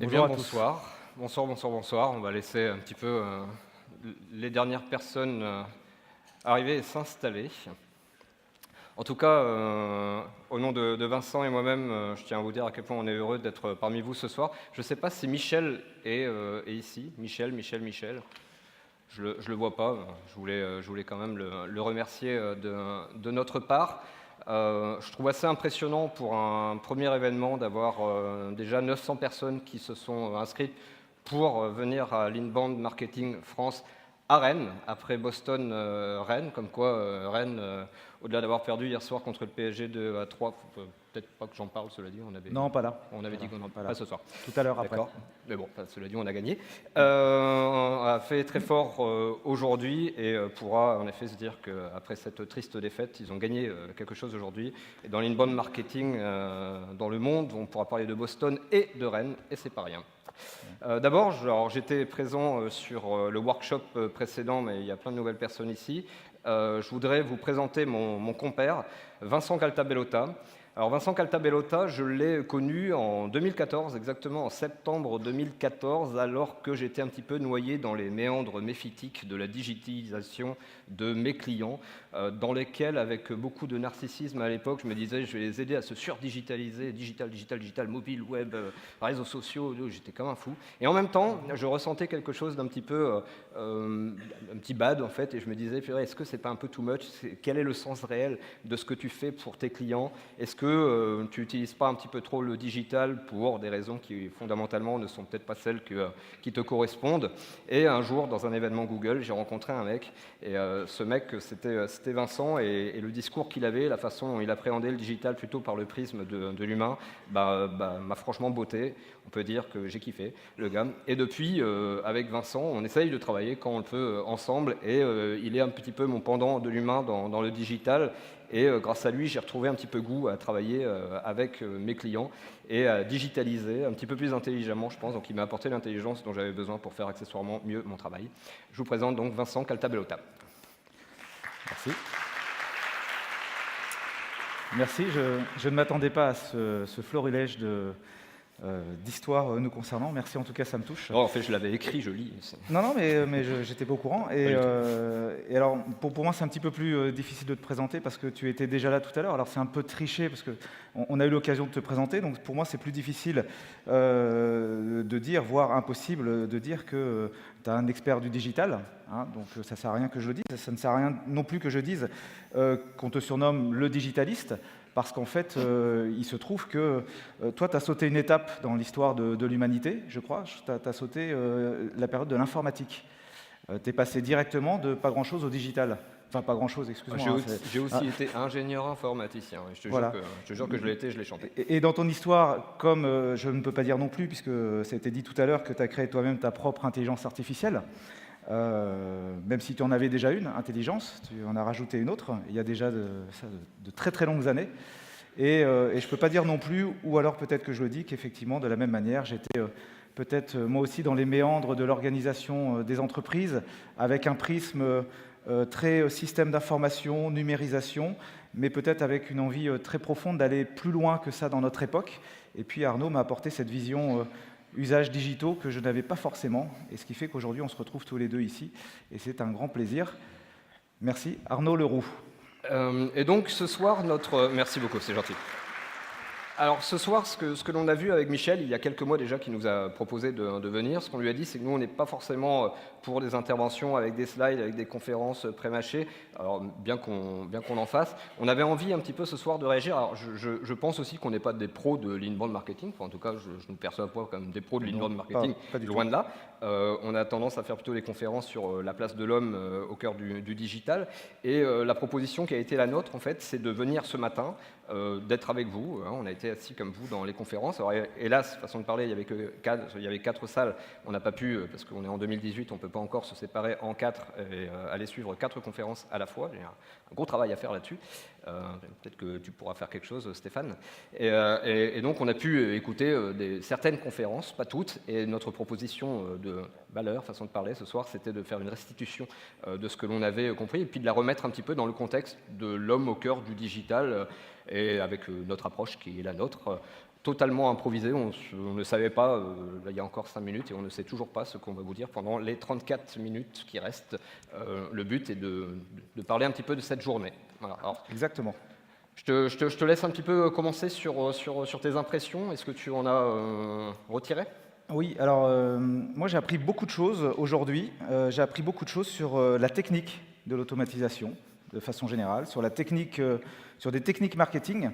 Eh bien, Bonjour à tous. bonsoir. Bonsoir. On va laisser un petit peu les dernières personnes arriver et s'installer. En tout cas, au nom de Vincent et moi-même, je tiens à vous dire à quel point on est heureux d'être parmi vous ce soir. Je ne sais pas si Michel est ici. Michel. Je le vois pas. Je voulais quand même le remercier de notre part. Je trouve assez impressionnant pour un premier événement d'avoir déjà 900 personnes qui se sont inscrites pour venir à l'Inbound Marketing France à Rennes, après Boston, Rennes, comme quoi Rennes, au-delà d'avoir perdu hier soir contre le PSG 2-3, peut-être pas que j'en parle, cela dit, Non, pas là. on avait dit qu'on n'en Pas pas là. ce soir. Tout à l'heure après. D'accord. Mais bon, cela dit, on a gagné. On a fait très fort aujourd'hui et pourra en effet se dire qu'après cette triste défaite, ils ont gagné quelque chose aujourd'hui. Et dans l'inbound marketing, dans le monde, on pourra parler de Boston et de Rennes, et c'est pas rien. D'abord, j'étais présent sur le workshop précédent, mais il y a plein de nouvelles personnes ici. Je voudrais vous présenter mon compère, Vincent Caltabellota. Alors Vincent Caltabellota, je l'ai connu en 2014, exactement en septembre 2014, alors que j'étais un petit peu noyé dans les méandres méphitiques de la digitalisation de mes clients, dans lesquels, avec beaucoup de narcissisme à l'époque, je me disais je vais les aider à se surdigitaliser, digital, mobile, web, réseaux sociaux, j'étais comme un fou. Et en même temps, je ressentais quelque chose d'un petit peu, un petit bad en fait, et je me disais, est-ce que c'est pas un peu too much? Quel est le sens réel de ce que tu fais pour tes clients? Est-ce que tu n'utilises pas un petit peu trop le digital pour des raisons qui fondamentalement ne sont peut-être pas celles qui te correspondent? Et un jour, dans un événement Google, j'ai rencontré un mec, et ce mec, c'était Vincent, et le discours qu'il avait, la façon dont il appréhendait le digital plutôt par le prisme de l'humain, m'a franchement botté. On peut dire que j'ai kiffé le gars. Et depuis, avec Vincent, on essaye de travailler quand on le peut ensemble, et il est un petit peu mon pendant de l'humain dans le digital. Et grâce à lui, j'ai retrouvé un petit peu goût à travailler avec mes clients et à digitaliser un petit peu plus intelligemment, je pense. Donc il m'a apporté l'intelligence dont j'avais besoin pour faire accessoirement mieux mon travail. Je vous présente donc Vincent Caltabellota. Merci. Merci. Je ne m'attendais pas à ce florilège d'histoire nous concernant. Merci, en tout cas, ça me touche. Oh, en fait, je l'avais écrit, je lis. Non, mais j'étais pas au courant. Et alors, pour moi, c'est un petit peu plus difficile de te présenter parce que tu étais déjà là tout à l'heure. Alors, c'est un peu triché parce qu'on a eu l'occasion de te présenter. Donc, pour moi, c'est plus difficile de dire, voire impossible de dire que tu es un expert du digital. Hein, donc, ça ne sert à rien que je le dise. Ça ne sert à rien non plus que je dise qu'on te surnomme le digitaliste. Parce qu'en fait, il se trouve que toi, tu as sauté une étape dans l'histoire de l'humanité, je crois. Tu as sauté la période de l'informatique. Tu es passé directement de pas grand-chose au digital. Enfin, pas grand-chose, excuse-moi. J'ai aussi été ingénieur informaticien. Et Voilà. je te jure que je l'ai été, je l'ai chanté. Et dans ton histoire, comme je ne peux pas dire non plus, puisque ça a été dit tout à l'heure que tu as créé toi-même ta propre intelligence artificielle, même si tu en avais déjà une, intelligence, tu en as rajouté une autre, il y a déjà de très très longues années. Et je ne peux pas dire non plus, ou alors peut-être que je le dis, qu'effectivement, de la même manière, j'étais peut-être moi aussi dans les méandres de l'organisation des entreprises, avec un prisme très système d'information, numérisation, mais peut-être avec une envie très profonde d'aller plus loin que ça dans notre époque. Et puis Arnaud m'a apporté cette vision usages digitaux que je n'avais pas forcément, et ce qui fait qu'aujourd'hui on se retrouve tous les deux ici, et c'est un grand plaisir. Merci. Arnaud Leroux. Et donc ce soir, Merci beaucoup, c'est gentil. Alors ce soir, ce que l'on a vu avec Michel, il y a quelques mois déjà, qui nous a proposé de venir, ce qu'on lui a dit, c'est que nous, on n'est pas forcément pour des interventions avec des slides, avec des conférences pré-mâchées, alors bien qu'on en fasse. On avait envie un petit peu ce soir de réagir. Alors je pense aussi qu'on n'est pas des pros de l'inbound marketing, enfin, en tout cas, je ne perçois pas comme des pros de l'inbound marketing, pas du loin tout. de là. On a tendance à faire plutôt des conférences sur la place de l'homme au cœur du digital. Et la proposition qui a été la nôtre, en fait, c'est de venir ce matin, d'être avec vous. Hein, on a été assis comme vous dans les conférences. Alors, hélas, façon de parler, il y avait 4 salles. On n'a pas pu, parce qu'on est en 2018, on ne peut pas encore se séparer en 4 et aller suivre 4 conférences à la fois. Il y a un gros travail à faire là-dessus. Peut-être que tu pourras faire quelque chose, Stéphane. Et donc, on a pu écouter certaines conférences, pas toutes. Et notre proposition de valeur, façon de parler, ce soir, c'était de faire une restitution de ce que l'on avait compris et puis de la remettre un petit peu dans le contexte de l'homme au cœur du digital et avec notre approche qui est la nôtre. totalement improvisé, on ne savait pas, là, il y a encore 5 minutes, et on ne sait toujours pas ce qu'on va vous dire pendant les 34 minutes qui restent. Le but est de parler un petit peu de cette journée. Voilà. Alors, Exactement. je te laisse un petit peu commencer sur tes impressions. Est-ce que tu en as retiré? Oui, alors moi j'ai appris beaucoup de choses aujourd'hui. J'ai appris beaucoup de choses sur la technique de l'automatisation, de façon générale, sur des techniques marketing.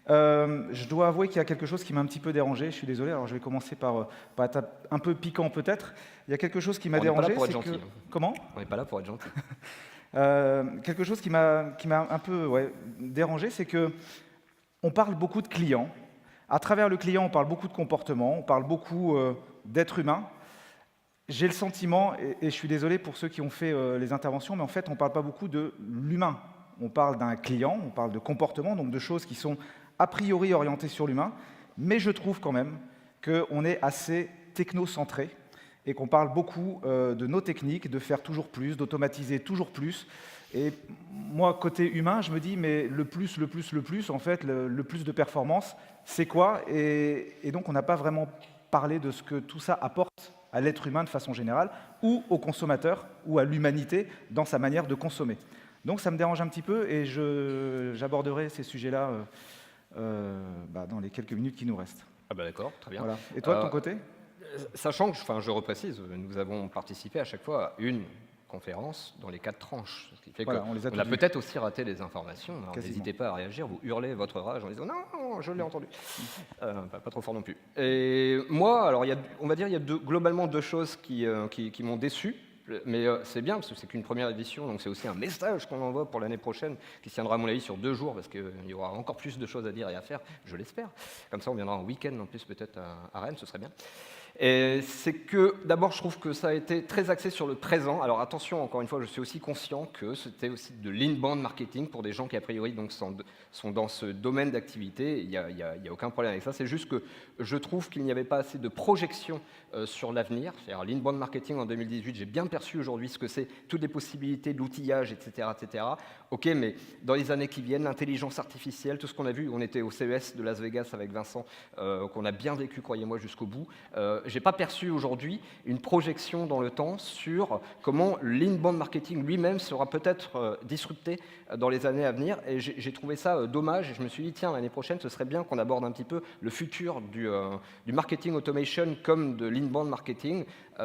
Je dois avouer qu'il y a quelque chose qui m'a un petit peu dérangé, je suis désolé, alors je vais commencer par être un peu piquant peut-être. Il y a quelque chose qui m'a dérangé, On n'est pas là pour être c'est gentil. que... Comment? On n'est pas là pour être gentil. Quelque chose qui m'a un peu dérangé, c'est que on parle beaucoup de clients. À travers le client, on parle beaucoup de comportement, on parle beaucoup d'êtres humains. J'ai le sentiment, et je suis désolé pour ceux qui ont fait les interventions, mais en fait, on ne parle pas beaucoup de l'humain. On parle d'un client, on parle de comportement, donc de choses qui sont a priori orientées sur l'humain, mais je trouve quand même qu'on est assez technocentré et qu'on parle beaucoup de nos techniques, de faire toujours plus, d'automatiser toujours plus. Et moi, côté humain, je me dis, mais le plus, en fait, le plus de performance, c'est quoi? Et donc, on n'a pas vraiment parlé de ce que tout ça apporte à l'être humain de façon générale, ou au consommateur, ou à l'humanité dans sa manière de consommer. Donc, ça me dérange un petit peu, et j'aborderai ces sujets-là dans les quelques minutes qui nous restent. Ah bah d'accord, très bien. Voilà. Et toi, de ton côté? Sachant que, je reprécise, nous avons participé à chaque fois à une conférence dans les 4 tranches, ce qui fait Voilà, qu'on on a peut-être aussi raté des informations. Alors Quasiment. n'hésitez pas à réagir, vous hurlez votre rage en disant non, je l'ai entendu. Pas trop fort non plus. Et moi, alors on va dire il y a globalement 2 choses qui m'ont déçu. Mais c'est bien, parce que c'est qu'une première édition, donc c'est aussi un message qu'on envoie pour l'année prochaine, qui se tiendra à mon avis sur 2 jours, parce qu'il y aura encore plus de choses à dire et à faire, je l'espère. Comme ça, on viendra en week-end en plus peut-être à Rennes, ce serait bien. Et c'est que, d'abord, je trouve que ça a été très axé sur le présent. Alors attention, encore une fois, je suis aussi conscient que c'était aussi de l'inbound marketing pour des gens qui, a priori, donc, sont dans ce domaine d'activité. Il n'y a aucun problème avec ça. C'est juste que je trouve qu'il n'y avait pas assez de projection sur l'avenir. C'est-à-dire l'inbound marketing en 2018, j'ai bien perçu aujourd'hui ce que c'est, toutes les possibilités d'outillage, etc., etc. Ok, mais dans les années qui viennent, l'intelligence artificielle, tout ce qu'on a vu, on était au CES de Las Vegas avec Vincent, qu'on a bien vécu, croyez-moi, jusqu'au bout. J'ai pas perçu aujourd'hui une projection dans le temps sur comment l'inbound marketing lui-même sera peut-être disrupté dans les années à venir. Et j'ai trouvé ça dommage. Et je me suis dit, tiens, l'année prochaine, ce serait bien qu'on aborde un petit peu le futur du marketing automation comme de l'inbound marketing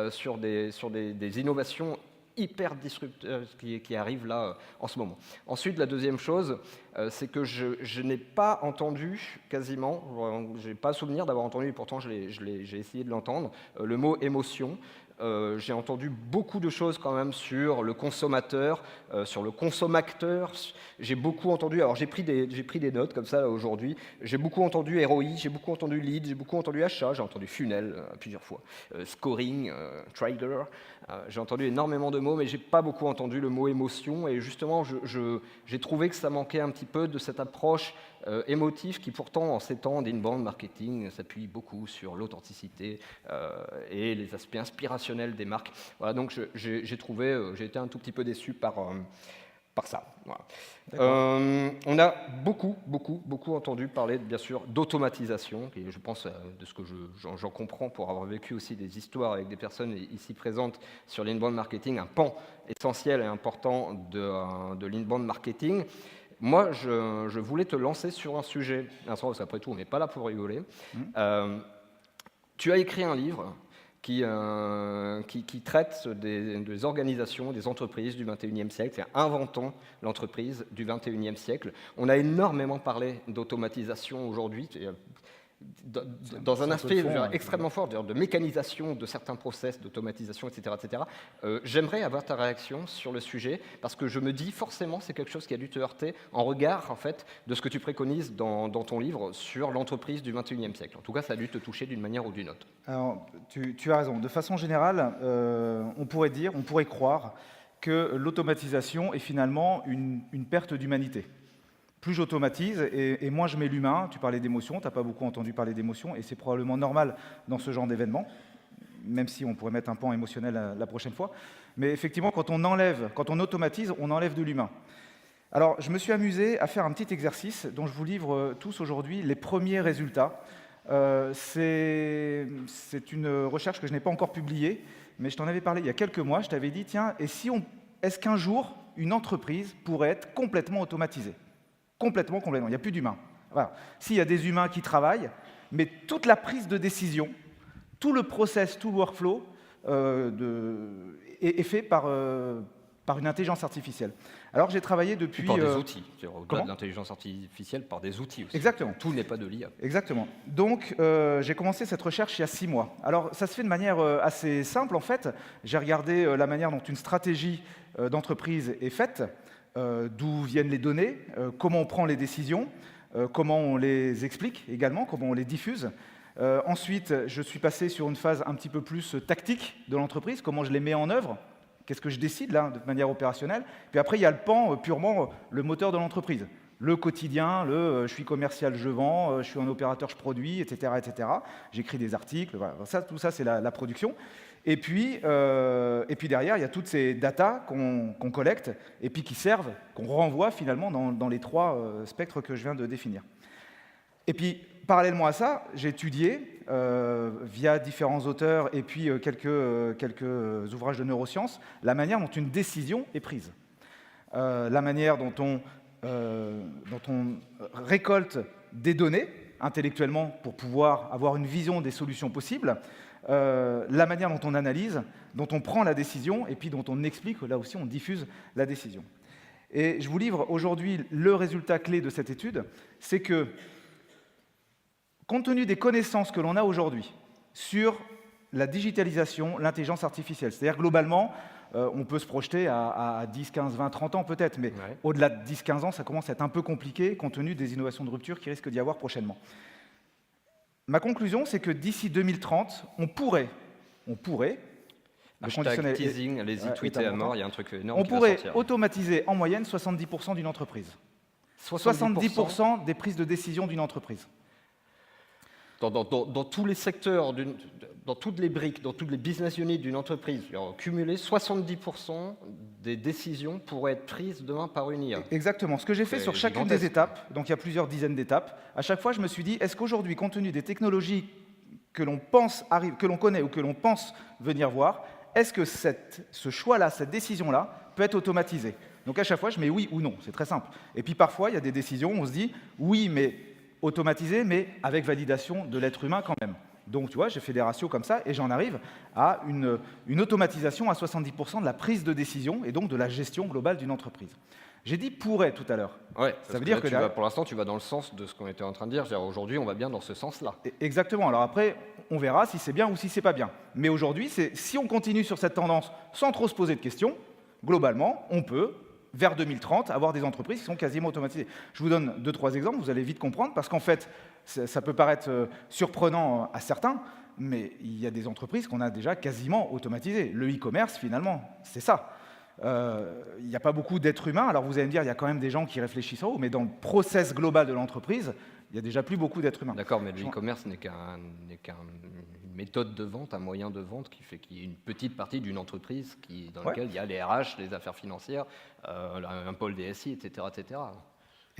sur des innovations hyper disrupteurs qui arrivent là en ce moment. Ensuite, la deuxième chose, c'est que je n'ai pas entendu quasiment, je n'ai pas souvenir d'avoir entendu, et pourtant j'ai essayé de l'entendre, le mot émotion. J'ai entendu beaucoup de choses quand même sur le consommateur, sur le consommateur. J'ai beaucoup entendu, alors j'ai pris des notes comme ça aujourd'hui, j'ai beaucoup entendu ROI, j'ai beaucoup entendu lead, j'ai beaucoup entendu achat, j'ai entendu funnel plusieurs fois, scoring, trigger, j'ai entendu énormément de mots, mais j'ai pas beaucoup entendu le mot émotion, et justement j'ai trouvé que ça manquait un petit peu de cette approche émotive qui pourtant en ces temps d'inbound marketing s'appuie beaucoup sur l'authenticité et les aspects inspirationnels des marques. Voilà, donc j'ai été un tout petit peu déçu par ça. Voilà. On a beaucoup entendu parler, bien sûr, d'automatisation, et je pense, de ce que j'en comprends pour avoir vécu aussi des histoires avec des personnes ici présentes sur l'inbound marketing, un pan essentiel et important de l'inbound marketing. Moi, je voulais te lancer sur un sujet, parce qu'après tout, on n'est pas là pour rigoler. Tu as écrit un livre qui traite des organisations, des entreprises du XXIe siècle, c'est Inventons l'entreprise du XXIe siècle. On a énormément parlé d'automatisation aujourd'hui, dans un aspect extrêmement fort, de mécanisation de certains process, d'automatisation, etc. etc. J'aimerais avoir ta réaction sur le sujet, parce que je me dis forcément c'est quelque chose qui a dû te heurter en regard en fait, de ce que tu préconises dans ton livre sur l'entreprise du XXIe siècle. En tout cas, ça a dû te toucher d'une manière ou d'une autre. Alors, tu as raison. De façon générale, on pourrait croire que l'automatisation est finalement une perte d'humanité. Plus j'automatise et moins je mets l'humain. Tu parlais d'émotion, tu n'as pas beaucoup entendu parler d'émotion, et c'est probablement normal dans ce genre d'événement, même si on pourrait mettre un pan émotionnel la prochaine fois. Mais effectivement, quand on automatise, on enlève de l'humain. Alors, je me suis amusé à faire un petit exercice dont je vous livre tous aujourd'hui les premiers résultats. C'est une recherche que je n'ai pas encore publiée, mais je t'en avais parlé il y a quelques mois. Je t'avais dit, tiens, est-ce qu'un jour, une entreprise pourrait être complètement automatisée? Complètement. Il n'y a plus d'humains. Voilà. S'il y a des humains qui travaillent, mais toute la prise de décision, tout le process, tout le workflow est fait par une intelligence artificielle. Alors j'ai travaillé depuis... Par des outils, au-delà Comment de l'intelligence artificielle, par des outils aussi. Exactement. Tout n'est pas de l'IA. Exactement. Donc, j'ai commencé cette recherche il y a 6 mois. Alors, ça se fait de manière assez simple, en fait. J'ai regardé la manière dont une stratégie d'entreprise est faite, d'où viennent les données, comment on prend les décisions, comment on les explique également, comment on les diffuse. Ensuite, je suis passé sur une phase un petit peu plus tactique de l'entreprise, comment je les mets en œuvre, qu'est-ce que je décide là, de manière opérationnelle. Puis après, il y a le pan purement le moteur de l'entreprise. Le quotidien, je suis commercial, je vends, je suis un opérateur, je produis, etc. etc. J'écris des articles, voilà. Tout ça, c'est la production. Et puis derrière, il y a toutes ces datas qu'on collecte et puis qui servent, qu'on renvoie finalement dans les 3 spectres que je viens de définir. Et puis, parallèlement à ça, j'ai étudié, via différents auteurs et puis quelques ouvrages de neurosciences, la manière dont une décision est prise. La manière dont on récolte des données intellectuellement pour pouvoir avoir une vision des solutions possibles, la manière dont on analyse, dont on prend la décision et puis dont on explique, là aussi on diffuse la décision. Et je vous livre aujourd'hui le résultat clé de cette étude, c'est que, compte tenu des connaissances que l'on a aujourd'hui sur la digitalisation, l'intelligence artificielle, c'est-à-dire globalement, on peut se projeter à 10, 15, 20, 30 ans peut-être, mais au-delà de 10, 15 ans, ça commence à être un peu compliqué compte tenu des innovations de rupture qui risquent d'y avoir prochainement. Ma conclusion, c'est que d'ici 2030, on pourrait, Hashtag teasing, allez-y, tweetez à mort, il y a un truc énorme on qui va pourrait sortir. automatiser en moyenne 70% d'une entreprise. 70% des prises de décision d'une entreprise. Dans tous les secteurs, dans toutes les briques, dans toutes les business units d'une entreprise, cumulé 70% des décisions pourraient être prises demain par une IA. Exactement. Ce que j'ai fait sur chacune des étapes, donc il y a plusieurs dizaines d'étapes, à chaque fois je me suis dit, est-ce qu'aujourd'hui, compte tenu des technologies que l'on connaît ou que l'on pense venir voir, est-ce que ce choix-là, cette décision-là, peut être automatisée? Donc à chaque fois, je mets oui ou non, c'est très simple. Et puis parfois, il y a des décisions où on se dit, oui, mais automatisé, mais avec validation de l'être humain quand même. Donc, tu vois, j'ai fait des ratios comme ça et j'en arrive à une automatisation à 70% de la prise de décision et donc de la gestion globale d'une entreprise. J'ai dit pourrait tout à l'heure. Ouais, ça veut dire que pour l'instant, tu vas dans le sens de ce qu'on était en train de dire. Aujourd'hui, on va bien dans ce sens-là. Exactement. Alors après, on verra si c'est bien ou si c'est pas bien. Mais aujourd'hui, si on continue sur cette tendance sans trop se poser de questions, globalement, on peut, vers 2030, avoir des entreprises qui sont quasiment automatisées. Je vous donne 2-3 exemples, vous allez vite comprendre, parce qu'en fait, ça peut paraître surprenant à certains, mais il y a des entreprises qu'on a déjà quasiment automatisées. Le e-commerce, finalement, c'est ça. Il n'y a pas beaucoup d'êtres humains, alors vous allez me dire, il y a quand même des gens qui réfléchissent en haut, mais dans le process global de l'entreprise, il n'y a déjà plus beaucoup d'êtres humains. D'accord, mais le e-commerce n'est qu'une méthode de vente, un moyen de vente qui fait qu'il y a une petite partie d'une entreprise dans laquelle il y a les RH, les affaires financières, un pôle DSI, etc., etc.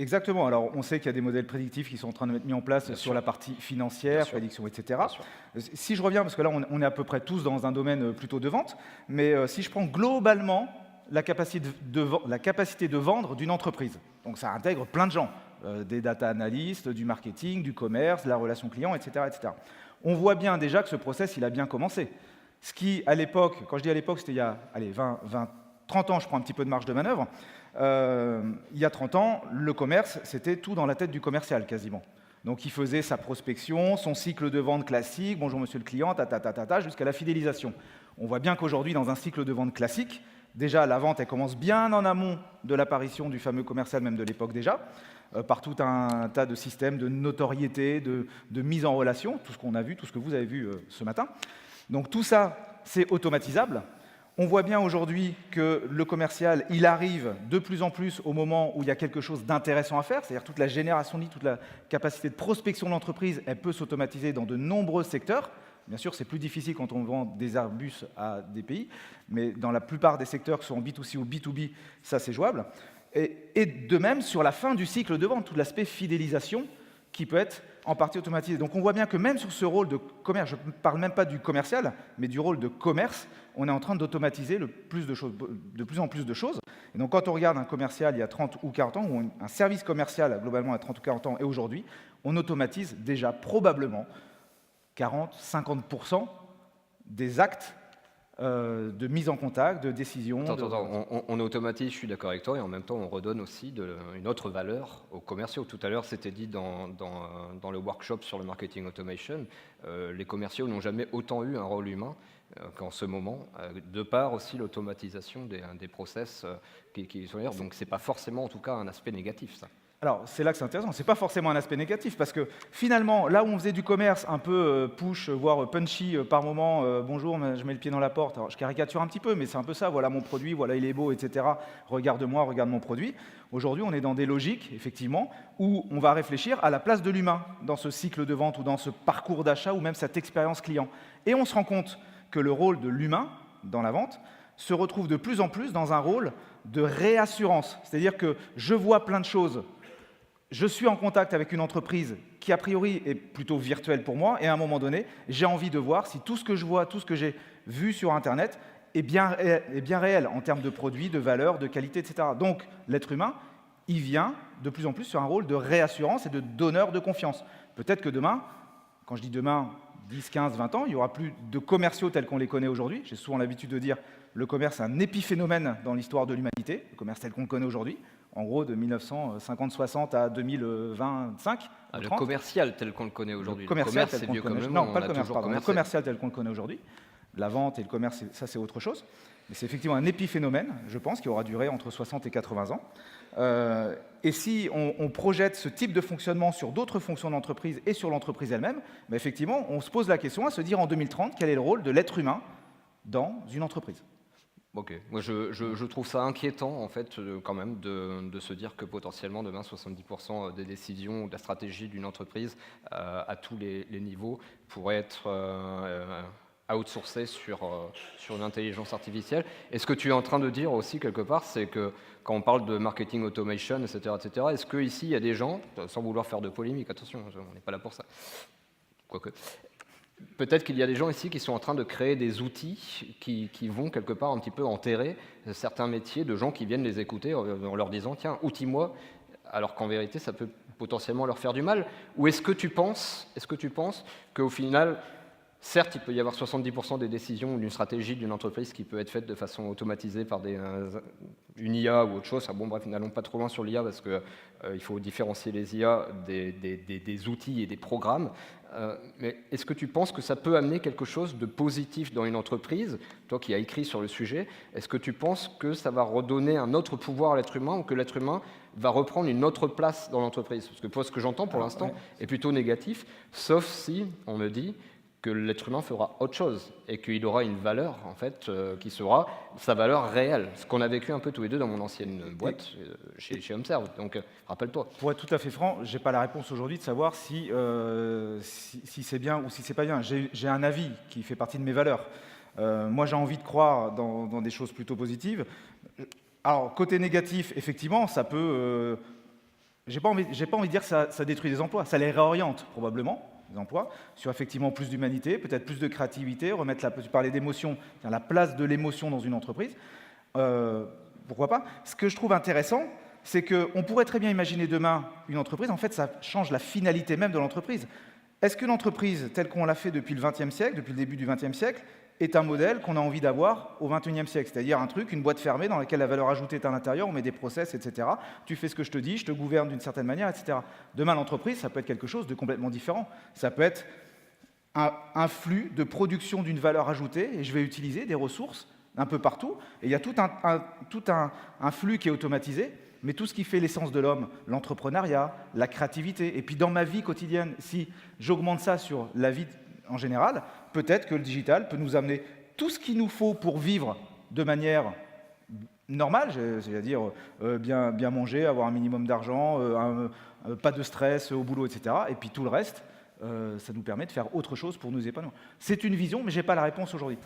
Exactement. Alors, on sait qu'il y a des modèles prédictifs qui sont en train de être mis en place sur la partie financière, prédiction, etc. Si je reviens, parce que là, on est à peu près tous dans un domaine plutôt de vente, mais si je prends globalement la capacité de vendre d'une entreprise, donc ça intègre plein de gens, des data analystes, du marketing, du commerce, de la relation client, etc., etc. On voit bien déjà que ce process, il a bien commencé. Ce qui, à l'époque, quand je dis à l'époque, c'était il y a 30 ans, je prends un petit peu de marge de manœuvre, il y a 30 ans, le commerce, c'était tout dans la tête du commercial, quasiment. Donc, il faisait sa prospection, son cycle de vente classique, bonjour monsieur le client, jusqu'à la fidélisation. On voit bien qu'aujourd'hui, dans un cycle de vente classique, déjà, la vente, elle commence bien en amont de l'apparition du fameux commercial, même de l'époque déjà, par tout un tas de systèmes de notoriété, de mise en relation, tout ce qu'on a vu, tout ce que vous avez vu ce matin. Donc tout ça, c'est automatisable. On voit bien aujourd'hui que le commercial, il arrive de plus en plus au moment où il y a quelque chose d'intéressant à faire, c'est-à-dire toute la génération toute la capacité de prospection de l'entreprise, elle peut s'automatiser dans de nombreux secteurs. Bien sûr, c'est plus difficile quand on vend des Airbus à des pays, mais dans la plupart des secteurs, que ce soit en B2C ou B2B, ça c'est jouable. Et de même, sur la fin du cycle de vente, tout l'aspect fidélisation qui peut être en partie automatisé. Donc on voit bien que même sur ce rôle de commerce, je ne parle même pas du commercial, mais du rôle de commerce, on est en train d'automatiser de plus en plus de choses. Et donc quand on regarde un commercial il y a 30 ou 40 ans, ou un service commercial globalement à 30 ou 40 ans, et aujourd'hui, on automatise déjà probablement 40-50% des actes de mise en contact, de décision. On automatise, je suis d'accord avec toi, et en même temps, on redonne aussi une autre valeur aux commerciaux. Tout à l'heure, c'était dit dans le workshop sur le marketing automation, les commerciaux n'ont jamais autant eu un rôle humain qu'en ce moment, de par aussi l'automatisation des process qui sont là. Donc, ce n'est pas forcément, en tout cas, un aspect négatif, ça. Alors, c'est là que c'est intéressant. Ce n'est pas forcément un aspect négatif, parce que finalement, là où on faisait du commerce un peu push, voire punchy par moment, bonjour, je mets le pied dans la porte. Alors, je caricature un petit peu, mais c'est un peu ça. Voilà mon produit, voilà, il est beau, etc. Regarde-moi, regarde mon produit. Aujourd'hui, on est dans des logiques, effectivement, où on va réfléchir à la place de l'humain dans ce cycle de vente ou dans ce parcours d'achat ou même cette expérience client. Et on se rend compte que le rôle de l'humain dans la vente se retrouve de plus en plus dans un rôle de réassurance. C'est-à-dire que je vois plein de choses. Je suis en contact avec une entreprise qui, a priori, est plutôt virtuelle pour moi, et à un moment donné, j'ai envie de voir si tout ce que je vois, tout ce que j'ai vu sur Internet est bien réel en termes de produits, de valeur, de qualité, etc. Donc, l'être humain, il vient de plus en plus sur un rôle de réassurance et de donneur de confiance. Peut-être que demain, quand je dis demain, 10, 15, 20 ans, il n'y aura plus de commerciaux tels qu'on les connaît aujourd'hui. J'ai souvent l'habitude de dire le commerce est un épiphénomène dans l'histoire de l'humanité, le commerce tel qu'on le connaît aujourd'hui. En gros, de 1950-60 à 2025. Le commercial tel qu'on le connaît aujourd'hui. Le commerce, c'est vieux comme le non, pas le commerce, pardon. Le commercial tel qu'on le connaît aujourd'hui. La vente et le commerce, ça c'est autre chose. Mais c'est effectivement un épiphénomène, je pense, qui aura duré entre 60 et 80 ans. Et si on projette ce type de fonctionnement sur d'autres fonctions d'entreprise et sur l'entreprise elle-même, ben effectivement, on se pose la question à se dire en 2030, quel est le rôle de l'être humain dans une entreprise ? Ok, moi je trouve ça inquiétant en fait quand même de se dire que potentiellement demain 70% des décisions ou de la stratégie d'une entreprise à tous les niveaux pourraient être outsourcées sur une intelligence artificielle. Et ce que tu es en train de dire aussi quelque part, c'est que quand on parle de marketing automation, etc., est-ce qu'ici il y a des gens, sans vouloir faire de polémique, attention, on n'est pas là pour ça, quoique... Peut-être qu'il y a des gens ici qui sont en train de créer des outils qui vont quelque part un petit peu enterrer certains métiers de gens qui viennent les écouter en leur disant « tiens, outille-moi », alors qu'en vérité, ça peut potentiellement leur faire du mal. Ou est-ce que tu penses qu'au final, certes, il peut y avoir 70% des décisions ou d'une stratégie d'une entreprise qui peut être faite de façon automatisée par une IA ou autre chose. Bon, bref, n'allons pas trop loin sur l'IA parce qu'il faut différencier les IA des outils et des programmes. Mais est-ce que tu penses que ça peut amener quelque chose de positif dans une entreprise? Toi qui as écrit sur le sujet, est-ce que tu penses que ça va redonner un autre pouvoir à l'être humain ou que l'être humain va reprendre une autre place dans l'entreprise? Parce que pour ce que j'entends pour l'instant est plutôt négatif, sauf si on me dit que l'être humain fera autre chose et qu'il aura une valeur en fait qui sera sa valeur réelle. Ce qu'on a vécu un peu tous les deux dans mon ancienne boîte chez Homeserve. Donc rappelle-toi. Pour être tout à fait franc, j'ai pas la réponse aujourd'hui de savoir si c'est bien ou si c'est pas bien. J'ai un avis qui fait partie de mes valeurs. Moi, j'ai envie de croire dans des choses plutôt positives. Alors côté négatif, effectivement, ça peut. J'ai pas envie de dire que ça détruit des emplois. Ça les réoriente probablement. Des emplois, sur effectivement plus d'humanité, peut-être plus de créativité, tu parlais d'émotion, la place de l'émotion dans une entreprise, pourquoi pas. Ce que je trouve intéressant, c'est qu'on pourrait très bien imaginer demain une entreprise, en fait ça change la finalité même de l'entreprise. Est-ce qu'une entreprise telle qu'on l'a fait depuis le XXe siècle, depuis le début du XXe siècle, est un modèle qu'on a envie d'avoir au XXIe siècle, c'est-à-dire un truc, une boîte fermée dans laquelle la valeur ajoutée est à l'intérieur, on met des process, etc. Tu fais ce que je te dis, je te gouverne d'une certaine manière, etc. Demain, l'entreprise, ça peut être quelque chose de complètement différent. Ça peut être un flux de production d'une valeur ajoutée, et je vais utiliser des ressources un peu partout, et il y a tout un flux qui est automatisé, mais tout ce qui fait l'essence de l'homme, l'entrepreneuriat, la créativité, et puis dans ma vie quotidienne, si j'augmente ça sur la vie en général, peut-être que le digital peut nous amener tout ce qu'il nous faut pour vivre de manière normale, c'est-à-dire bien manger, avoir un minimum d'argent, pas de stress au boulot, etc. Et puis tout le reste, ça nous permet de faire autre chose pour nous épanouir. C'est une vision, mais je n'ai pas la réponse aujourd'hui.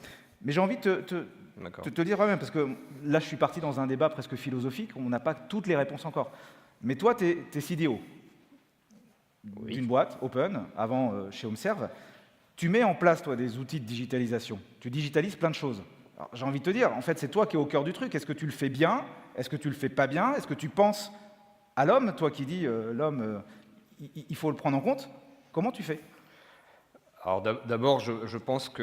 Mais j'ai envie de te dire quand même, parce que là je suis parti dans un débat presque philosophique, on n'a pas toutes les réponses encore. Mais toi, tu es CDO. Oui. d'une boîte, Open, avant chez HomeServe, tu mets en place, toi, des outils de digitalisation. Tu digitalises plein de choses. Alors, j'ai envie de te dire, en fait, c'est toi qui es au cœur du truc. Est-ce que tu le fais bien? Est-ce que tu le fais pas bien? Est-ce que tu penses à l'homme, toi qui dis l'homme, il faut le prendre en compte? Comment tu fais? Alors d'abord, je pense que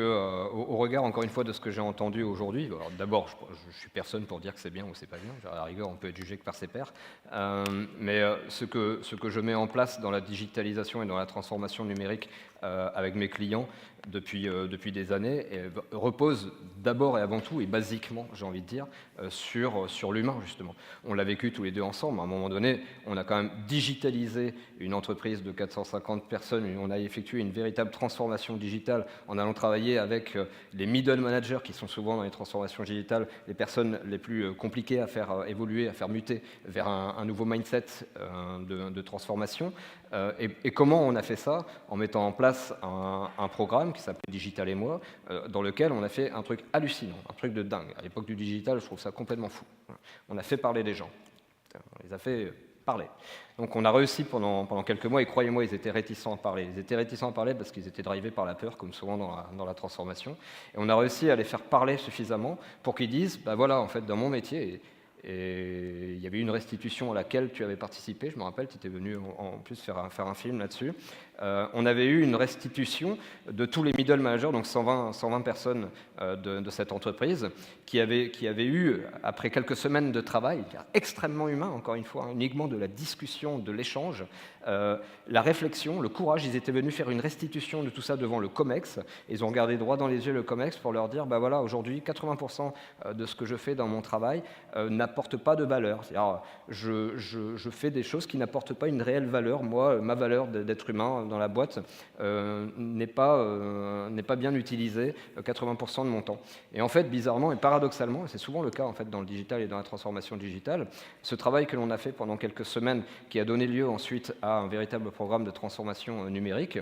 au regard, encore une fois, de ce que j'ai entendu aujourd'hui, alors d'abord, je suis personne pour dire que c'est bien ou c'est pas bien. À la rigueur, on peut être jugé que par ses pairs. Mais ce que je mets en place dans la digitalisation et dans la transformation numérique avec mes clients depuis des années repose d'abord et avant tout et basiquement, j'ai envie de dire, sur l'humain justement. On l'a vécu tous les deux ensemble. À un moment donné, on a quand même digitalisé une entreprise de 450 personnes. On a effectué une véritable transformation digitale en allant travailler avec les middle managers qui sont souvent dans les transformations digitales les personnes les plus compliquées à faire évoluer, à faire muter vers un nouveau mindset de transformation. Et comment on a fait ça? En mettant en place un programme qui s'appelait Digital et moi, dans lequel on a fait un truc hallucinant, un truc de dingue. À l'époque du digital, je trouve ça complètement fou. On a fait parler les gens. On les a fait parler. Donc on a réussi pendant quelques mois, et croyez-moi, ils étaient réticents à parler. Ils étaient réticents à parler parce qu'ils étaient drivés par la peur, comme souvent dans la transformation. Et on a réussi à les faire parler suffisamment pour qu'ils disent, bah voilà, en fait, dans mon métier, et il y avait une restitution à laquelle tu avais participé, je me rappelle, tu étais venu en plus faire un film là-dessus. On avait eu une restitution de tous les middle managers, donc 120 personnes de cette entreprise, qui avaient eu, après quelques semaines de travail, extrêmement humain, encore une fois, uniquement de la discussion, de l'échange, la réflexion, le courage. Ils étaient venus faire une restitution de tout ça devant le COMEX. Ils ont regardé droit dans les yeux le COMEX pour leur dire, bah voilà, aujourd'hui, 80% de ce que je fais dans mon travail n'apporte pas de valeur. C'est-à-dire, je fais des choses qui n'apportent pas une réelle valeur. Moi, ma valeur d'être humain dans la boîte n'est pas bien utilisée 80% de mon temps. Et en fait, bizarrement et paradoxalement, et c'est souvent le cas en fait dans le digital et dans la transformation digitale, ce travail que l'on a fait pendant quelques semaines, qui a donné lieu ensuite à un véritable programme de transformation numérique,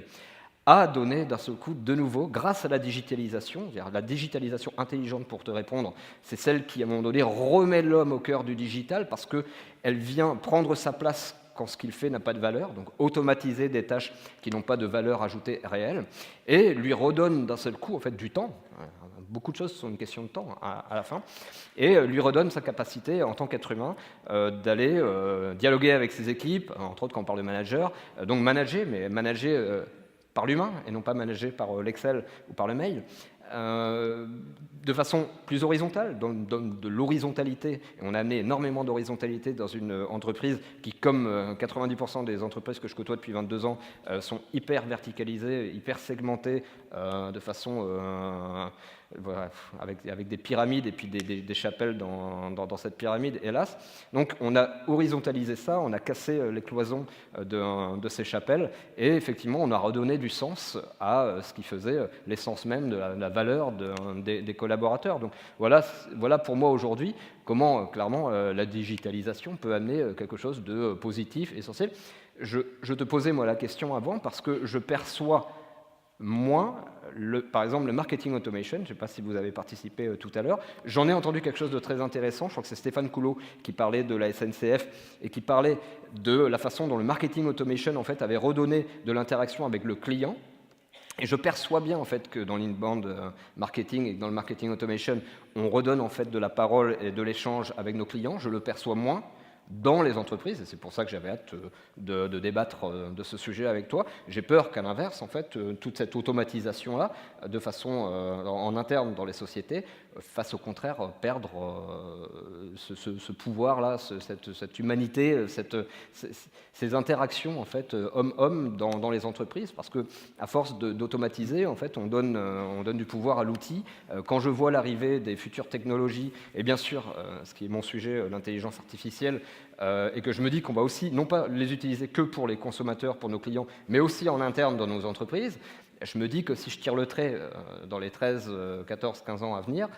a donné d'un seul coup, de nouveau, grâce à la digitalisation intelligente pour te répondre, c'est celle qui, à un moment donné, remet l'homme au cœur du digital parce qu'elle vient prendre sa place quand ce qu'il fait n'a pas de valeur, donc automatiser des tâches qui n'ont pas de valeur ajoutée réelle, et lui redonne d'un seul coup en fait, du temps. Beaucoup de choses sont une question de temps à la fin, et lui redonne sa capacité en tant qu'être humain d'aller dialoguer avec ses équipes, entre autres quand on parle de manager, donc manager, mais manager par l'humain et non pas manager par l'Excel ou par le mail, de façon plus horizontale, donne de l'horizontalité. Et on a amené énormément d'horizontalité dans une entreprise qui, comme 90% des entreprises que je côtoie depuis 22 ans, sont hyper verticalisées, hyper segmentées, de façon voilà, avec des pyramides et puis des chapelles dans cette pyramide, hélas. Donc on a horizontalisé ça, on a cassé les cloisons de ces chapelles, et effectivement on a redonné du sens à ce qui faisait l'essence même de la valeur des collaborateurs. Donc voilà pour moi aujourd'hui comment clairement la digitalisation peut amener quelque chose de positif, essentiel. Je te posais moi la question avant parce que je perçois moins, par exemple, le marketing automation, je ne sais pas si vous avez participé tout à l'heure, j'en ai entendu quelque chose de très intéressant, je crois que c'est Stéphane Coulot qui parlait de la SNCF et qui parlait de la façon dont le marketing automation en fait, avait redonné de l'interaction avec le client. Et je perçois bien en fait que dans l'inbound marketing et dans le marketing automation, on redonne en fait de la parole et de l'échange avec nos clients, je le perçois moins dans les entreprises, et c'est pour ça que j'avais hâte de débattre de ce sujet avec toi. J'ai peur qu'à l'inverse, en fait, toute cette automatisation-là, de façon en interne dans les sociétés, fasse au contraire perdre ce pouvoir-là, cette humanité, ces interactions en fait homme-homme dans les entreprises, parce que à force d'automatiser, en fait, on donne du pouvoir à l'outil. Quand je vois l'arrivée des futures technologies, et bien sûr, ce qui est mon sujet, l'intelligence artificielle, et que je me dis qu'on va aussi, non pas les utiliser que pour les consommateurs, pour nos clients, mais aussi en interne dans nos entreprises, je me dis que si je tire le trait dans les 13, 14, 15 ans à venir,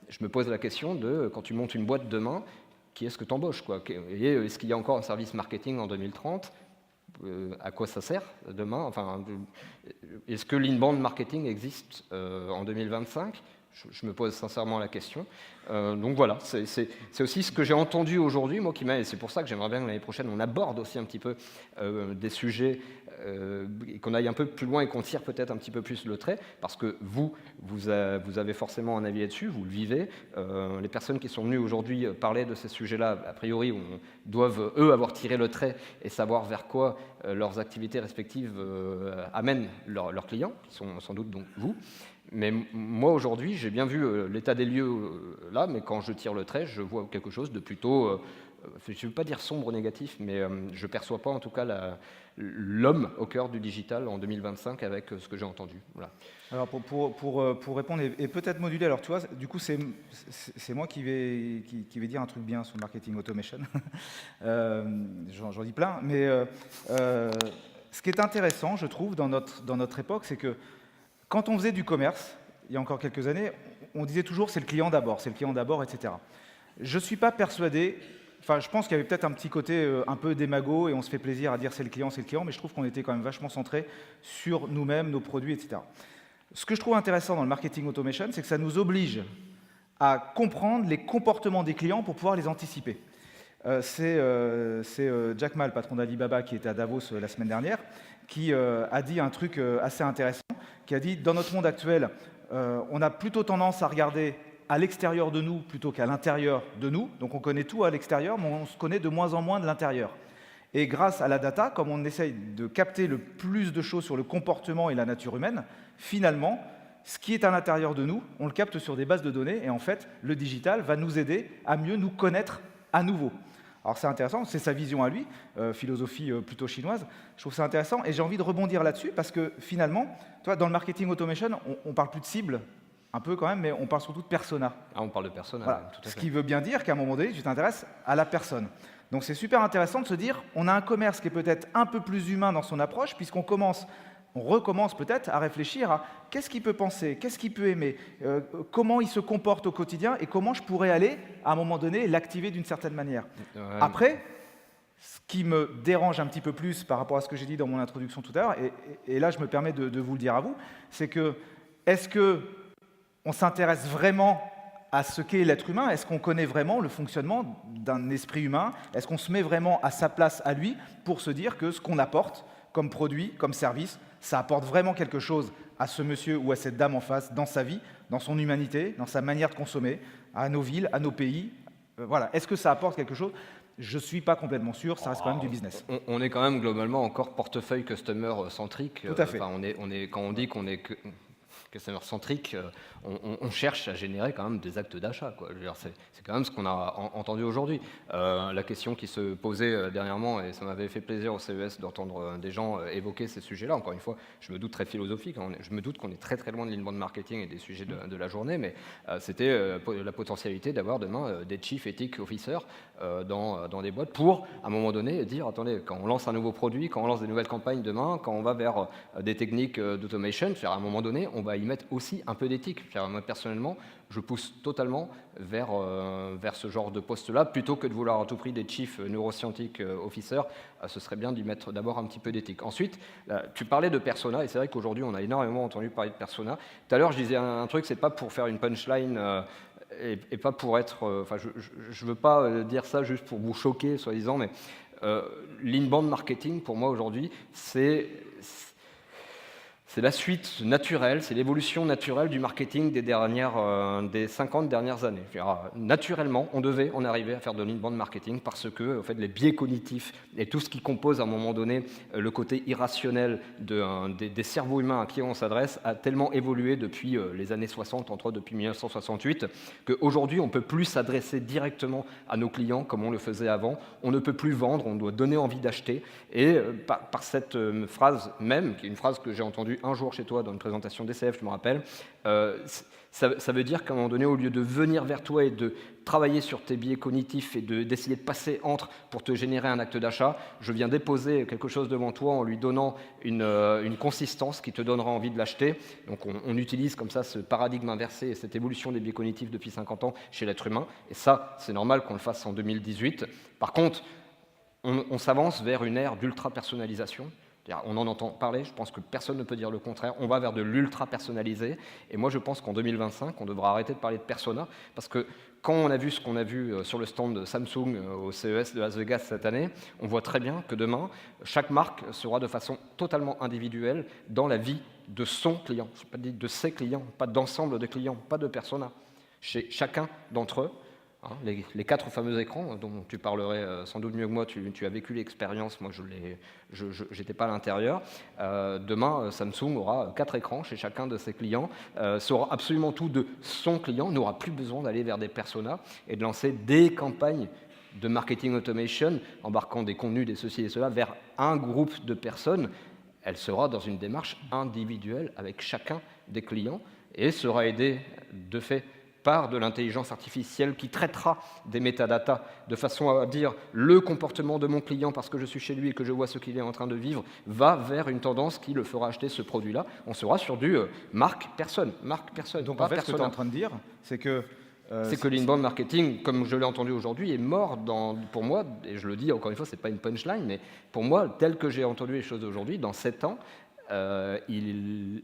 je me pose la question de, quand tu montes une boîte demain, qui est-ce que tu embauches quoi ? Et est-ce qu'il y a encore un service marketing en 2030 ? À quoi ça sert demain ? Enfin, est-ce que l'inbound marketing existe en 2025 ? je me pose sincèrement la question. Donc voilà, c'est aussi ce que j'ai entendu aujourd'hui, moi, et c'est pour ça que j'aimerais bien que l'année prochaine, on aborde aussi un petit peu des sujets, et qu'on aille un peu plus loin et qu'on tire peut-être un petit peu plus le trait, parce que vous avez forcément un avis là-dessus, vous le vivez. Les personnes qui sont venues aujourd'hui parler de ces sujets-là, a priori, doivent, eux, avoir tiré le trait et savoir vers quoi leurs activités respectives amènent leurs clients, qui sont sans doute donc vous. Mais moi, aujourd'hui, j'ai bien vu l'état des lieux là, mais quand je tire le trait, je vois quelque chose de plutôt, je ne veux pas dire sombre, négatif, mais je ne perçois pas en tout cas l'homme au cœur du digital en 2025 avec ce que j'ai entendu. Voilà. Alors pour répondre et peut-être moduler, alors tu vois, du coup c'est moi qui vais dire un truc bien sur le marketing automation. J'en dis plein, mais ce qui est intéressant, je trouve, dans notre époque, c'est que quand on faisait du commerce, il y a encore quelques années, on disait toujours c'est le client d'abord, etc. Je ne suis pas persuadé, enfin je pense qu'il y avait peut-être un petit côté un peu démago et on se fait plaisir à dire c'est le client, mais je trouve qu'on était quand même vachement centré sur nous-mêmes, nos produits, etc. Ce que je trouve intéressant dans le marketing automation, c'est que ça nous oblige à comprendre les comportements des clients pour pouvoir les anticiper. C'est Jack Ma, le patron d'Alibaba, qui était à Davos la semaine dernière, qui a dit un truc assez intéressant, qui a dit, dans notre monde actuel, on a plutôt tendance à regarder à l'extérieur de nous plutôt qu'à l'intérieur de nous. Donc on connaît tout à l'extérieur, mais on se connaît de moins en moins de l'intérieur. Et grâce à la data, comme on essaye de capter le plus de choses sur le comportement et la nature humaine, finalement, ce qui est à l'intérieur de nous, on le capte sur des bases de données, et en fait, le digital va nous aider à mieux nous connaître à nouveau. Alors c'est intéressant, c'est sa vision à lui, philosophie plutôt chinoise. Je trouve ça intéressant et j'ai envie de rebondir là-dessus parce que finalement, toi, dans le marketing automation, on parle plus de cible, un peu quand même, mais on parle surtout de persona. Ah, on parle de persona, voilà. tout à fait. Ce qui veut bien dire qu'à un moment donné, tu t'intéresses à la personne. Donc c'est super intéressant de se dire, on a un commerce qui est peut-être un peu plus humain dans son approche, puisqu'on recommence peut-être à réfléchir à qu'est-ce qu'il peut penser, qu'est-ce qu'il peut aimer, comment il se comporte au quotidien et comment je pourrais aller, à un moment donné, l'activer d'une certaine manière. Ouais. Après, ce qui me dérange un petit peu plus par rapport à ce que j'ai dit dans mon introduction tout à l'heure, et là je me permets de vous le dire à vous, c'est que est-ce qu'on s'intéresse vraiment à ce qu'est l'être humain? Est-ce qu'on connaît vraiment le fonctionnement d'un esprit humain? Est-ce qu'on se met vraiment à sa place à lui pour se dire que ce qu'on apporte comme produit, comme service, ça apporte vraiment quelque chose à ce monsieur ou à cette dame en face, dans sa vie, dans son humanité, dans sa manière de consommer, à nos villes, à nos pays. Voilà. Est-ce que ça apporte quelque chose? Je ne suis pas complètement sûr, ça reste quand même du business. On est quand même globalement encore portefeuille customer centrique. Tout à fait. Quand on dit qu'on est customer centrique, on cherche à générer quand même des actes d'achat. C'est quand même ce qu'on a entendu aujourd'hui. La question qui se posait dernièrement, et ça m'avait fait plaisir au CES d'entendre des gens évoquer ces sujets-là, encore une fois, je me doute très philosophique, je me doute qu'on est très très loin de l'inbound marketing et des sujets de la journée, mais c'était la potentialité d'avoir demain des chief ethic officers dans des boîtes pour, à un moment donné, dire, attendez, quand on lance un nouveau produit, quand on lance des nouvelles campagnes demain, quand on va vers des techniques d'automation, à un moment donné, on va y mettre aussi un peu d'éthique. Moi, personnellement, je pousse totalement vers ce genre de poste-là, plutôt que de vouloir à tout prix des chief neuroscientific officers. Ce serait bien d'y mettre d'abord un petit peu d'éthique. Ensuite, tu parlais de persona, et c'est vrai qu'aujourd'hui, on a énormément entendu parler de persona. Tout à l'heure, je disais un truc, c'est pas pour faire une punchline et pas pour être... je veux pas dire ça juste pour vous choquer, soi-disant, mais l'inbound marketing, pour moi, aujourd'hui, c'est la suite naturelle, c'est l'évolution naturelle du marketing des 50 dernières années. Naturellement, on devait en arriver à faire de l'inbound marketing parce que, en fait, les biais cognitifs et tout ce qui compose à un moment donné le côté irrationnel des cerveaux humains à qui on s'adresse a tellement évolué depuis les années 60, entre autres depuis 1968, qu'aujourd'hui, on ne peut plus s'adresser directement à nos clients comme on le faisait avant. On ne peut plus vendre, on doit donner envie d'acheter. Et par cette phrase même, qui est une phrase que j'ai entendue un jour chez toi dans une présentation d'ECF, je me rappelle, ça veut dire qu'à un moment donné, au lieu de venir vers toi et de travailler sur tes biais cognitifs et d'essayer de passer entre pour te générer un acte d'achat, je viens déposer quelque chose devant toi en lui donnant une consistance qui te donnera envie de l'acheter. Donc on utilise comme ça ce paradigme inversé et cette évolution des biais cognitifs depuis 50 ans chez l'être humain. Et ça, c'est normal qu'on le fasse en 2018. Par contre, on s'avance vers une ère d'ultra-personnalisation, On en entend parler, je pense que personne ne peut dire le contraire. On va vers de l'ultra personnalisé. Et moi, je pense qu'en 2025, on devra arrêter de parler de persona, parce que quand on a vu ce qu'on a vu sur le stand de Samsung au CES de Las Vegas cette année, on voit très bien que demain, chaque marque sera de façon totalement individuelle dans la vie de son client. Je n'ai pas dit de ses clients, pas d'ensemble de clients, pas de persona. Chez chacun d'entre eux, les 4 fameux écrans dont tu parlerais sans doute mieux que moi, tu as vécu l'expérience, moi je n'étais pas à l'intérieur. Demain, Samsung aura 4 écrans chez chacun de ses clients, saura absolument tout de son client, n'aura plus besoin d'aller vers des personas et de lancer des campagnes de marketing automation, embarquant des contenus, des ceci et cela, vers un groupe de personnes. Elle sera dans une démarche individuelle avec chacun des clients et sera aidée de fait par de l'intelligence artificielle qui traitera des métadatas de façon à dire le comportement de mon client parce que je suis chez lui et que je vois ce qu'il est en train de vivre va vers une tendance qui le fera acheter ce produit-là. On sera sur du marque personne. Donc en fait, ce que tu es en train de dire, c'est que l'inbound marketing, comme je l'ai entendu aujourd'hui, est mort pour moi, et je le dis encore une fois, ce n'est pas une punchline, mais pour moi, tel que j'ai entendu les choses aujourd'hui, dans 7 ans, il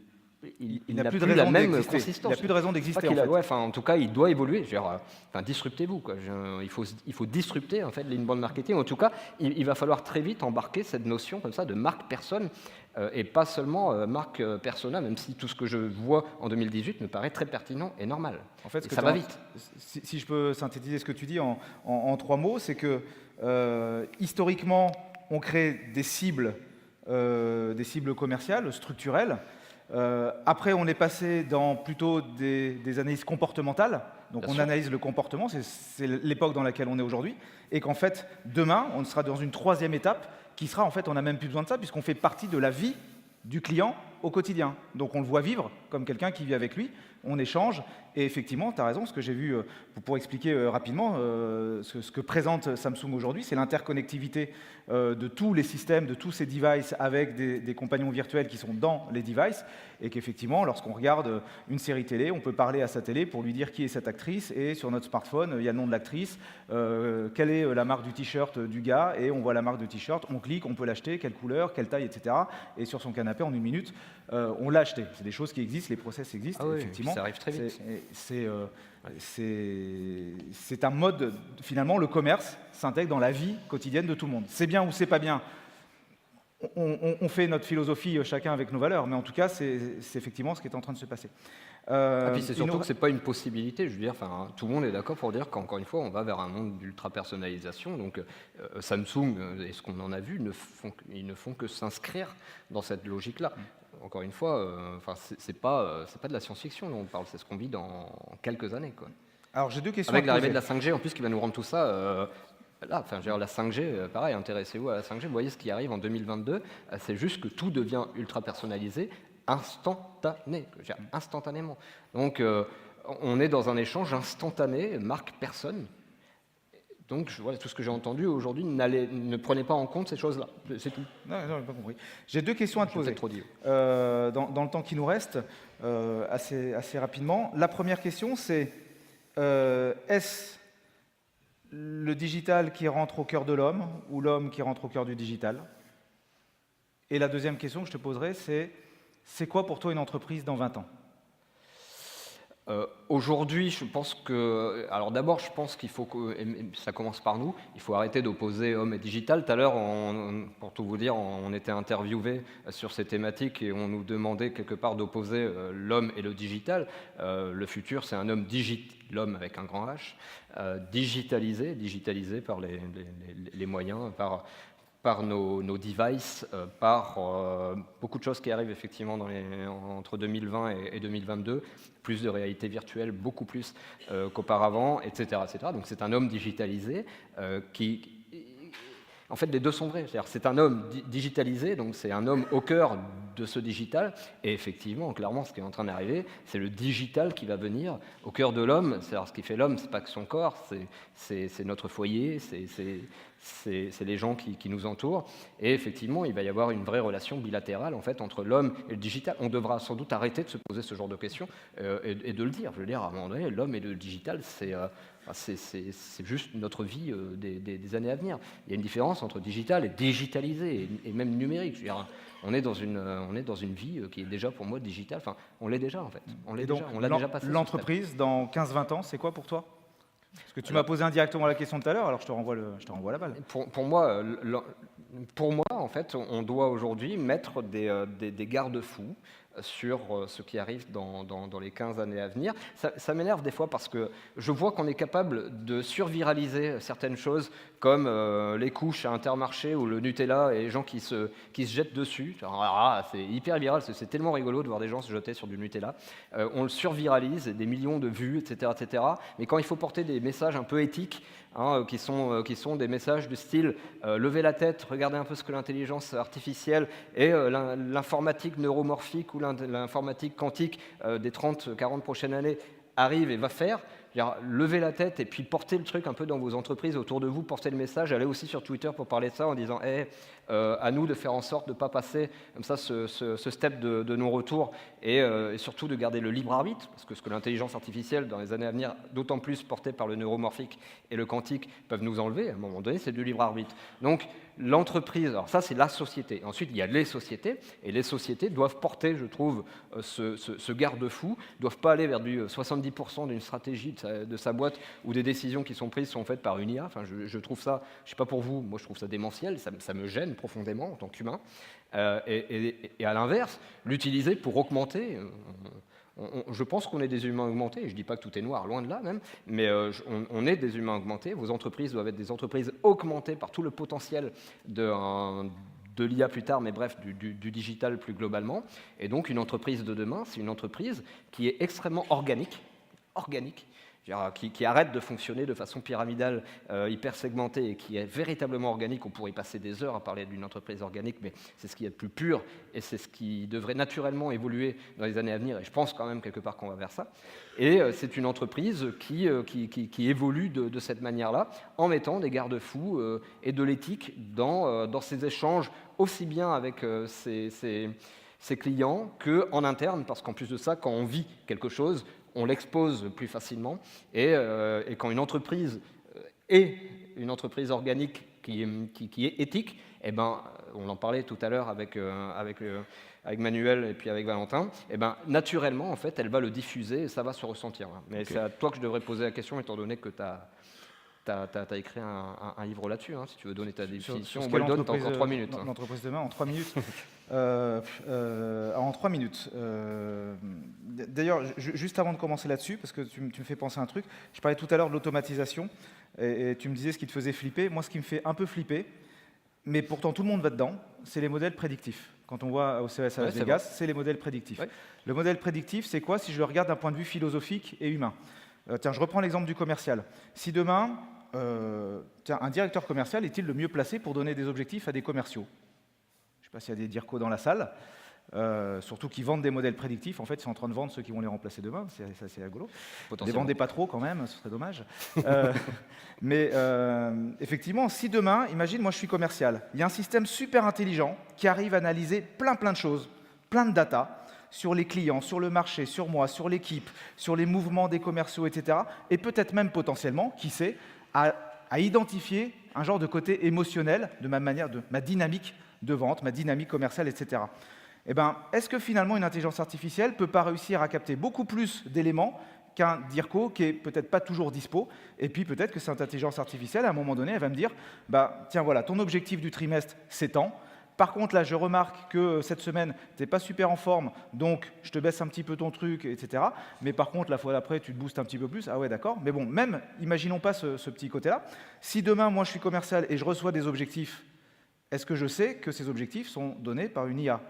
n'a plus la même consistance. Il n'a plus de raison d'exister. En tout cas, il doit évoluer. Disruptez-vous, quoi. Il faut disrupter en fait l'inbound marketing. En tout cas, il va falloir très vite embarquer cette notion comme ça de marque personne et pas seulement marque persona, même si tout ce que je vois en 2018 me paraît très pertinent et normal. En fait, ça va vite. Si je peux synthétiser ce que tu dis en 3 mots, c'est que historiquement, on crée des cibles commerciales, structurelles. Après, on est passé dans plutôt des analyses comportementales. Donc, on analyse le comportement, c'est l'époque dans laquelle on est aujourd'hui. Et qu'en fait, demain, on sera dans une 3e étape qui sera, en fait, on n'a même plus besoin de ça, puisqu'on fait partie de la vie du client au quotidien. Donc, on le voit vivre comme quelqu'un qui vit avec lui. On échange. Et effectivement, tu as raison, ce que j'ai vu, pour expliquer rapidement, ce que présente Samsung aujourd'hui, c'est l'interconnectivité de tous les systèmes, de tous ces devices avec des compagnons virtuels qui sont dans les devices, et qu'effectivement, lorsqu'on regarde une série télé, on peut parler à sa télé pour lui dire qui est cette actrice, et sur notre smartphone, il y a le nom de l'actrice, quelle est la marque du t-shirt du gars, et on voit la marque de t-shirt, on clique, on peut l'acheter, quelle couleur, quelle taille, etc. Et sur son canapé, en 1 minute, on l'a acheté. C'est des choses qui existent, les process existent, effectivement. Ça arrive très vite. C'est un mode, finalement, le commerce s'intègre dans la vie quotidienne de tout le monde. C'est bien ou c'est pas bien, on fait notre philosophie chacun avec nos valeurs, mais en tout cas, c'est effectivement ce qui est en train de se passer. Et puis c'est surtout que ce n'est pas une possibilité, je veux dire, tout le monde est d'accord pour dire qu'encore une fois, on va vers un monde d'ultra-personnalisation, donc Samsung, et ce qu'on en a vu, ils ne font que s'inscrire dans cette logique-là. Encore une fois, c'est pas de la science-fiction dont on parle, c'est ce qu'on vit dans quelques années, quoi. Alors j'ai 2 questions. Avec l'arrivée de la 5G, en plus, qui va nous rendre tout ça là. La 5G, pareil, intéressez-vous à la 5G. Vous voyez ce qui arrive en 2022, c'est juste que tout devient ultra personnalisé, instantanément. Donc, on est dans un échange instantané, marque personne. Donc, voilà, tout ce que j'ai entendu aujourd'hui, ne prenez pas en compte ces choses-là. C'est tout. Non, j'ai pas compris. J'ai 2 questions à te poser. Trop dit. Dans le temps qui nous reste, assez rapidement. La première question, c'est est-ce le digital qui rentre au cœur de l'homme ou l'homme qui rentre au cœur du digital? Et la deuxième question que je te poserai, c'est quoi pour toi une entreprise dans 20 ans? Aujourd'hui, je pense que... Alors d'abord, je pense qu'il faut que... Et ça commence par nous, il faut arrêter d'opposer homme et digital. Tout à l'heure, pour tout vous dire, on était interviewés sur ces thématiques et on nous demandait quelque part d'opposer l'homme et le digital. Le futur, c'est un homme l'homme avec un grand H, digitalisé par les moyens, par nos devices, par beaucoup de choses qui arrivent effectivement entre 2020 et 2022, plus de réalité virtuelle, beaucoup plus qu'auparavant, etc., etc. Donc c'est un homme digitalisé qui... En fait, les deux sont vrais. C'est un homme digitalisé, donc c'est un homme au cœur de ce digital. Et effectivement, clairement, ce qui est en train d'arriver, c'est le digital qui va venir au cœur de l'homme. C'est-à-dire, ce qui fait l'homme, c'est pas que son corps, c'est notre foyer, c'est les gens qui nous entourent. Et effectivement, il va y avoir une vraie relation bilatérale en fait entre l'homme et le digital. On devra sans doute arrêter de se poser ce genre de questions et de le dire. Je veux dire, à un moment donné, l'homme et le digital, C'est juste notre vie des années à venir. Il y a une différence entre digital et digitalisé, et même numérique. Je veux dire, on est dans une vie qui est déjà pour moi digitale. Enfin, on l'est déjà en fait. On l'a déjà passé. L'entreprise, dans 15-20 ans, c'est quoi pour toi? Parce que tu m'as posé indirectement la question tout à l'heure, alors je te renvoie la balle. Pour moi, en fait, on doit aujourd'hui mettre des garde-fous sur ce qui arrive dans les 15 années à venir. Ça m'énerve des fois parce que je vois qu'on est capable de surviraliser certaines choses comme les couches à Intermarché ou le Nutella et les gens qui se jettent dessus. C'est hyper viral, c'est tellement rigolo de voir des gens se jeter sur du Nutella. On le surviralise, des millions de vues, etc., etc. Mais quand il faut porter des messages un peu éthiques, qui sont des messages du style levez la tête, regardez un peu ce que l'intelligence artificielle et l'informatique neuromorphique ou l'informatique quantique des 30-40 prochaines années arrive et va faire. Levez la tête et puis portez le truc un peu dans vos entreprises, autour de vous, portez le message, allez aussi sur Twitter pour parler de ça en disant à nous de faire en sorte de ne pas passer comme ça ce step de non-retour et surtout de garder le libre arbitre, parce que ce que l'intelligence artificielle dans les années à venir, d'autant plus portée par le neuromorphique et le quantique, peuvent nous enlever, à un moment donné, c'est du libre arbitre. Donc l'entreprise, alors ça c'est la société, ensuite il y a les sociétés, et les sociétés doivent porter, je trouve, ce garde-fou, ne doivent pas aller vers du 70% d'une stratégie de sa boîte où des décisions qui sont prises sont faites par une IA. Enfin, je trouve ça, je ne sais pas pour vous, moi je trouve ça démentiel, ça me gêne profondément en tant qu'humain. Et à l'inverse, l'utiliser pour augmenter. Je pense qu'on est des humains augmentés, je ne dis pas que tout est noir, loin de là même, mais on est des humains augmentés. Vos entreprises doivent être des entreprises augmentées par tout le potentiel de l'IA plus tard, mais bref, du digital plus globalement. Et donc une entreprise de demain, c'est une entreprise qui est extrêmement organique, qui arrête de fonctionner de façon pyramidale, hyper segmentée, et qui est véritablement organique. On pourrait y passer des heures à parler d'une entreprise organique, mais c'est ce qui est le plus pur, et c'est ce qui devrait naturellement évoluer dans les années à venir, et je pense quand même quelque part qu'on va vers ça. Et c'est une entreprise qui évolue de cette manière-là, en mettant des garde-fous et de l'éthique dans ses échanges, aussi bien avec ses clients qu'en interne, parce qu'en plus de ça, quand on vit quelque chose, on l'expose plus facilement, et quand une entreprise est une entreprise organique qui est éthique, on en parlait tout à l'heure avec Manuel et puis avec Valentin, naturellement, en fait, elle va le diffuser et ça va se ressentir. Mais okay. C'est à toi que je devrais poser la question, étant donné que tu as écrit un livre là-dessus, si tu veux donner ta définition. On le donne, tu as encore 3 minutes. L'entreprise demain, en 3 minutes. En 3 minutes. D'ailleurs, juste avant de commencer là-dessus, parce que tu me fais penser à un truc, je parlais tout à l'heure de l'automatisation, et tu me disais ce qui te faisait flipper. Moi, ce qui me fait un peu flipper, mais pourtant tout le monde va dedans, c'est les modèles prédictifs. Quand on voit au CES à Las Vegas, c'est les modèles prédictifs. Ouais. Le modèle prédictif, c'est quoi si je le regarde d'un point de vue philosophique et humain? Tiens, je reprends l'exemple du commercial. Si demain, un directeur commercial est-il le mieux placé pour donner des objectifs à des commerciaux? Je ne sais pas s'il y a des dircos dans la salle, surtout qui vendent des modèles prédictifs. En fait, ils sont en train de vendre ceux qui vont les remplacer demain. C'est assez rigolo. Ne les vendez pas trop quand même, ce serait dommage. Mais effectivement, si demain, imagine, moi je suis commercial, il y a un système super intelligent qui arrive à analyser plein de choses, plein de data, sur les clients, sur le marché, sur moi, sur l'équipe, sur les mouvements des commerciaux, etc. Et peut-être même potentiellement, qui sait, à identifier un genre de côté émotionnel de ma manière, de ma dynamique de vente, ma dynamique commerciale, etc. Est-ce que finalement une intelligence artificielle ne peut pas réussir à capter beaucoup plus d'éléments qu'un DIRCO qui est peut-être pas toujours dispo, et puis peut-être que cette intelligence artificielle, à un moment donné, elle va me dire tiens voilà, ton objectif du trimestre, c'est tant. Par contre, là, je remarque que cette semaine, tu n'es pas super en forme, donc je te baisse un petit peu ton truc, etc. Mais par contre, la fois d'après, tu te boostes un petit peu plus. Ah ouais, d'accord. Mais bon, même, imaginons pas ce petit côté-là. Si demain, moi, je suis commercial et je reçois des objectifs, est-ce que je sais que ces objectifs sont donnés par une IA?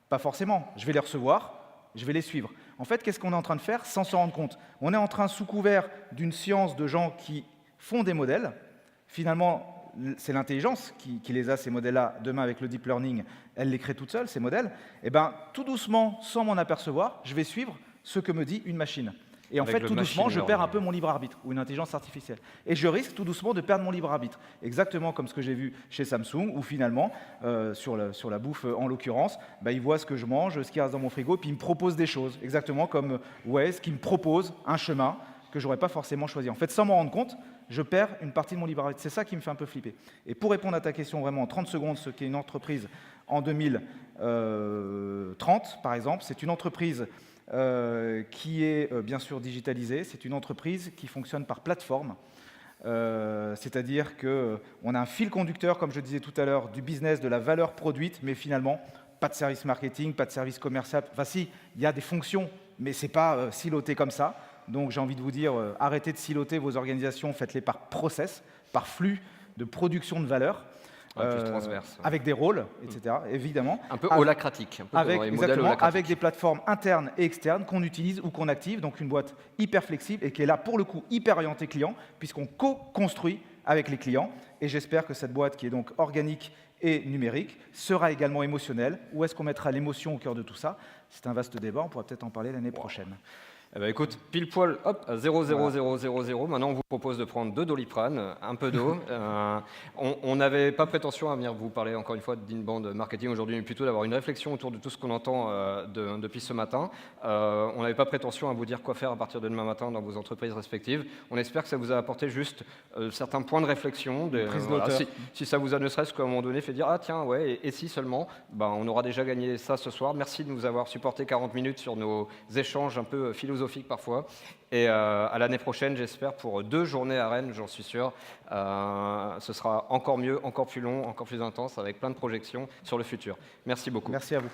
Pas forcément. Je vais les recevoir, je vais les suivre. En fait, qu'est-ce qu'on est en train de faire sans s'en rendre compte? On est en train, sous couvert d'une science de gens qui font des modèles, finalement, c'est l'intelligence qui les a, ces modèles-là. Demain, avec le deep learning, elle les crée toute seule, ces modèles. Tout doucement, sans m'en apercevoir, je vais suivre ce que me dit une machine. Et en fait, tout doucement, je perds un peu mon libre arbitre, ou une intelligence artificielle. Et je risque tout doucement de perdre mon libre arbitre. Exactement comme ce que j'ai vu chez Samsung, où finalement, sur la bouffe en l'occurrence, il voit ce que je mange, ce qui reste dans mon frigo, puis il me propose des choses. Exactement comme Waze qui me propose un chemin que je n'aurais pas forcément choisi. En fait, sans m'en rendre compte, je perds une partie de mon libre arbitre. C'est ça qui me fait un peu flipper. Et pour répondre à ta question vraiment en 30 secondes, ce qu'est une entreprise en 2030, par exemple, c'est une entreprise qui est bien sûr digitalisée, c'est une entreprise qui fonctionne par plateforme. C'est-à-dire qu'on a un fil conducteur, comme je disais tout à l'heure, du business, de la valeur produite, mais finalement, pas de service marketing, pas de service commercial. Enfin si, il y a des fonctions, mais ce n'est pas siloté comme ça. Donc j'ai envie de vous dire, arrêtez de siloter vos organisations, faites-les par process, par flux de production de valeur. Plus transverse. Avec des rôles, etc. Évidemment. Un peu holacratique. Un peu avec, dans les exactement, modèles holacratiques. avec des plateformes internes et externes qu'on utilise ou qu'on active. Donc une boîte hyper flexible et qui est là pour le coup hyper orientée client, puisqu'on co-construit avec les clients. Et j'espère que cette boîte qui est donc organique et numérique sera également émotionnelle. Où est-ce qu'on mettra l'émotion au cœur de tout ça? C'est un vaste débat, on pourra peut-être en parler l'année prochaine. Eh ben, écoute, pile poil, hop, 0,0000. Maintenant, on vous propose de prendre 2 Doliprane, un peu d'eau. On n'avait pas prétention à venir vous parler, encore une fois, d'inbound marketing aujourd'hui, mais plutôt d'avoir une réflexion autour de tout ce qu'on entend depuis ce matin. On n'avait pas prétention à vous dire quoi faire à partir de demain matin dans vos entreprises respectives. On espère que ça vous a apporté juste certains points de réflexion. Si ça vous a ne serait-ce qu'à un moment donné fait dire « Ah tiens, ouais, et si seulement ?» On aura déjà gagné ça ce soir. Merci de nous avoir supporté 40 minutes sur nos échanges un peu philosophiques parfois. Et à l'année prochaine, j'espère, pour 2 journées à Rennes, j'en suis sûr. Ce sera encore mieux, encore plus long, encore plus intense, avec plein de projections sur le futur. Merci beaucoup. Merci à vous.